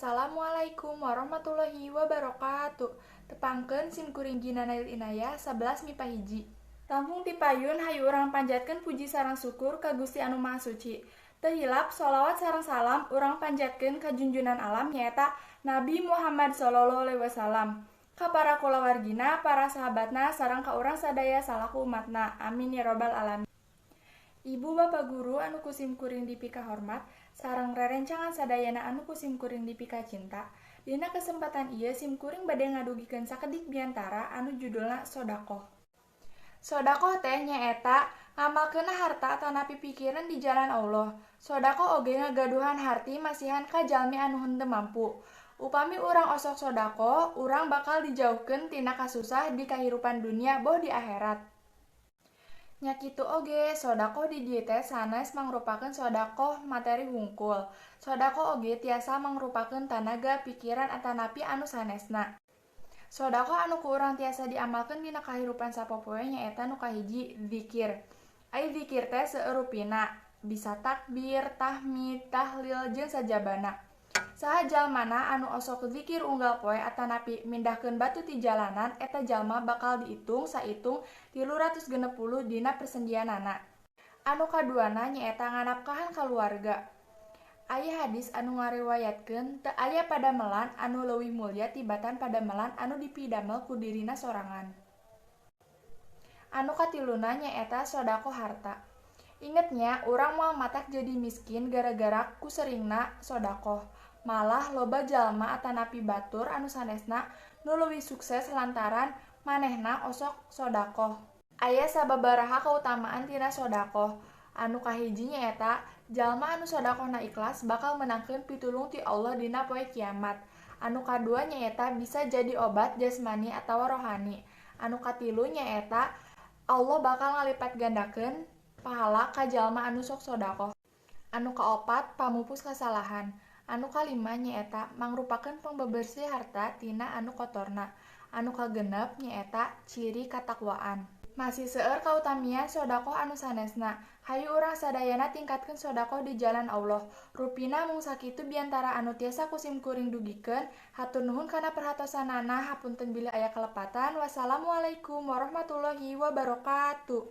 Assalamualaikum warahmatullahi wabarakatuh. Tepangkeun simkuring ginana inayah 11 mipah hiji. Lampung ti payun hayu urang panjatkeun puji sareng syukur ka Gusti Anu Maha Suci. Teu hilap sholawat sareng salam urang panjatkeun ka junjunan alam nyaeta Nabi Muhammad sallallahu alaihi wasallam. Ka para kulawargina, para sahabatna sareng ka urang sadaya salaku umatna. Amin ya robbal alamin. Ibu bapak guru anu kusim kuring dipika hormat sareng rerencangan sadayana anu kusim kuring dipika cinta. Dina kesempatan ieu sim kuring bade ngadugikeun sakedik biantara anu judulna sodaqoh. Sodaqoh teh nyaeta ngamalkeunna harta tanapi pikiran di jalan Allah. Sodaqoh oge ngagaduhan harti masihan ka jalmi anu henteu mampu. Upami urang osok sodaqoh, urang bakal dijauhkeun tina kasusah di kahirupan dunia boh di akhirat. Nya kitu oge, sodaqoh di dieu teh sanes mangrupakeun sodaqoh materi hungkul. Sodaqoh oge tiasa mangrupakeun tanaga pikiran atanapi anu sanesna. Sodaqoh anu ku urang tiasa diamalkeun dina kahirupan sapopoe nyaeta nu kahiji zikir. Ai zikir teh saeurupina, bisa takbir, tahmid, tahlil jeung sajabana. Saha jalmana anu osok zikir unggal poe atanapi mindahkeun batu ti jalanan eta jalma bakal diitung saitung 360 dina persendianana. Anu kaduana nyaeta nganapkahan kaluarga. Aya hadis anu ngariwayatkeun teu aya padamelan anu leuwih mulya tibatan padamelan anu dipidamel ku dirina sorangan. Anu katiluna nyaeta sodaqoh harta. Ingetnya urang moal matak jadi miskin gara-gara ku seringna sodaqoh. Malah loba jalma atanapi batur anu sanesna nu leuwih sukses lantaran manehna osok sodaqoh. Aya sababaraha kautamaan tina sodaqoh. Anu kahiji nyaeta jalma anu sodaqohna ikhlas bakal menangkeun pitulung ti Allah dina poe kiamat. Anu kadua nyaeta bisa jadi obat jasmani atawa rohani. Anu katilu nyaeta Allah bakal ngalipat gandakeun pahala ka jalma anu sok sodaqoh. Anu kaopat pamupus kasalahan. Anu kalima nyaeta mangrupakeun pangbebersih harta tina anu kotorna. Anu kagenep nyaeta ciri katakwaan. Masih seueur kautamian sodaqoh anu sanesna. Hayu urang sadayana tingkatkeun sodaqoh di jalan Allah. Rupina mung sakitu biantara anu tiasa kusim kuring dugikeun. Hatur nuhun kana perhatosanana. Hapunten bilih aya kalepatan. Wassalamualaikum warahmatullahi wabarakatuh.